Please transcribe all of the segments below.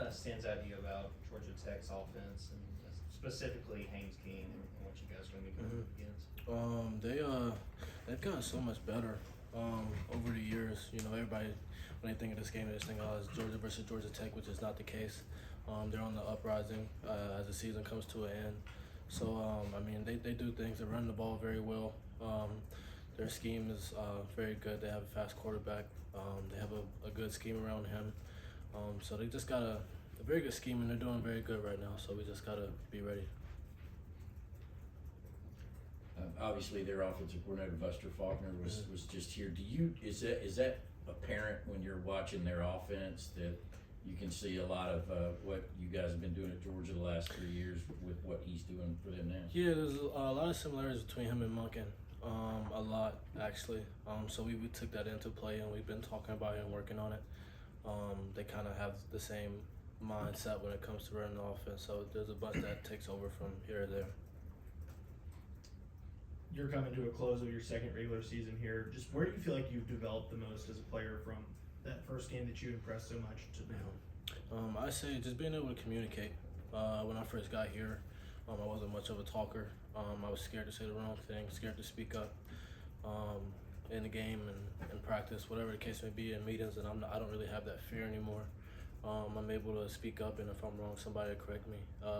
of stands out to you about Georgia Tech's offense and specifically Haynes King and what you guys are going to be going up against? They've gotten so much better over the years. You know, everybody, when they think of this game, they just think, oh, it's Georgia versus Georgia Tech, which is not the case. They're on the uprising as the season comes to an end. So, I mean, they do things. They run the ball very well. Their scheme is very good. They have a fast quarterback. They have a good scheme around him. So they just got a very good scheme, and they're doing very good right now. So we just got to be ready. Obviously, their offensive coordinator Buster Faulkner was just here. Is that apparent when you're watching their offense that you can see a lot of what you guys have been doing at Georgia the last 3 years with what he's doing for them now? Yeah, there's a lot of similarities between him and Munkin. A lot actually. So we took that into play, and we've been talking about it and working on it. They kind of have the same mindset when it comes to running the offense. So there's a bunch that takes over from here or there. You're coming to a close of your second regular season here. Just where do you feel like you've developed the most as a player from that first game that you impressed so much to now? I say just being able to communicate. When I first got here, I wasn't much of a talker. I was scared to say the wrong thing, scared to speak up in the game and in practice, whatever the case may be, in meetings, and I don't really have that fear anymore. I'm able to speak up, and if I'm wrong, somebody will correct me.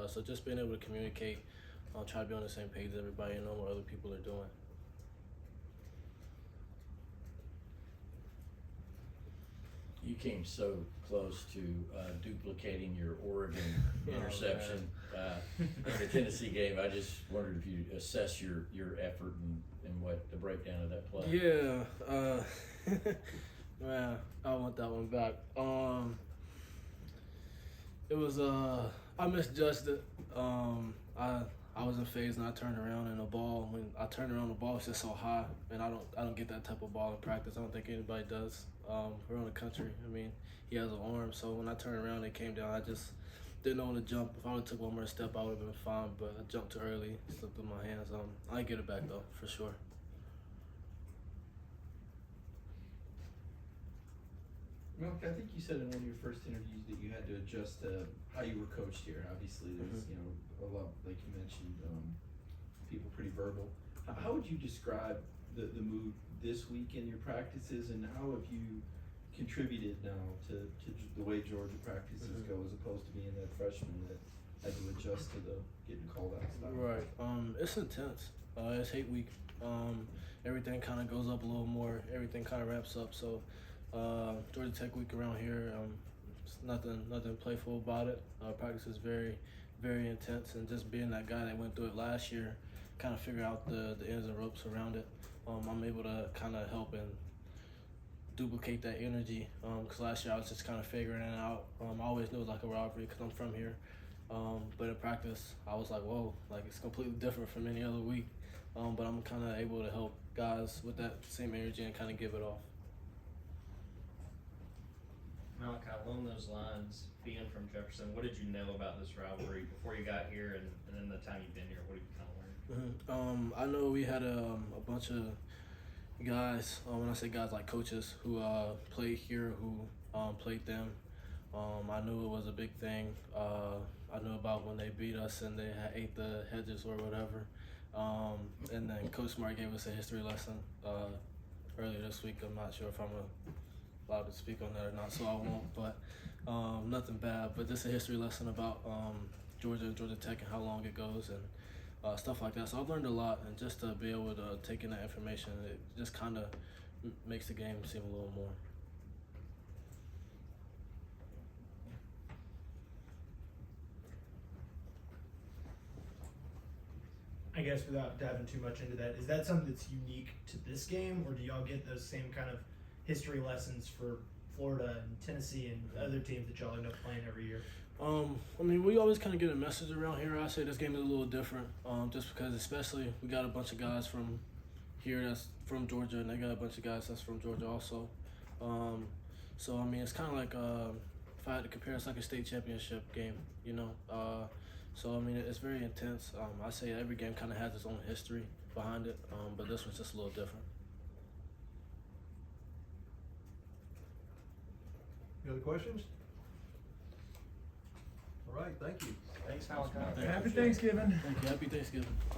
So just being able to communicate, try to be on the same page as everybody and know what other people are doing. You came so close to duplicating your Oregon interception in the Tennessee game. I just wondered if you assess your effort and what the breakdown of that play. Yeah, man, I want that one back. It was I misjudged it. I was in phase and I turned around and when I turned around, the ball was just so high, and I don't get that type of ball in practice. I don't think anybody does. Around the country. I mean, he has an arm, so when I turned around and came down, I just didn't know when to jump. If I would have took one more step, I would have been fine, but I jumped too early, slipped through my hands. I get it back though, for sure. Malaki, I think you said in one of your first interviews that you had to adjust to how you were coached here. Obviously, there's a lot, like you mentioned, people pretty verbal. How would you describe the mood this week in your practices, and how have you contributed now to the way Georgia practices go, as opposed to being that freshman that had to adjust to the getting called out style? Right. It's intense. It's hate week. Everything kind of goes up a little more. Everything kind of ramps up. So Georgia Tech week around here, it's nothing playful about it. Practice is very, very intense, and just being that guy that went through it last year, kind of figure out the ends and ropes around it. I'm able to kind of help and duplicate that energy, because last year I was just kind of figuring it out. I always knew it was like a rivalry because I'm from here, but in practice I was like, whoa, like it's completely different from any other week, but I'm kind of able to help guys with that same energy and kind of give it off. Malaki, along those lines, being from Jefferson, what did you know about this rivalry before you got here, and then the time you've been here? What have you kind of learned? I know we had a bunch of guys, when I say guys, like coaches, who played here, who played them. I knew it was a big thing. I knew about when they beat us and they ate the hedges or whatever. And then Coach Smart gave us a history lesson earlier this week. I'm not sure if I'm allowed to speak on that or not, so I won't. But nothing bad, but just a history lesson about Georgia and Georgia Tech and how long it goes and stuff like that. So I've learned a lot, and just to be able to take in that information, it just kind of makes the game seem a little more. I guess without diving too much into that, is that something that's unique to this game, or do y'all get those same kind of history lessons for Florida and Tennessee and other teams that y'all end up playing every year? I mean, we always kind of get a message around here. I say this game is a little different, just because especially we got a bunch of guys from here that's from Georgia, and they got a bunch of guys that's from Georgia also. So, I mean, it's kind of like, if I had to compare, it's like a state championship game, you know. So, I mean, it's very intense. I say every game kind of has its own history behind it, but this one's just a little different. Any other questions? right, thank you. Thanks, Malachi. Thank you. Happy Thanksgiving. Thank you. Happy Thanksgiving.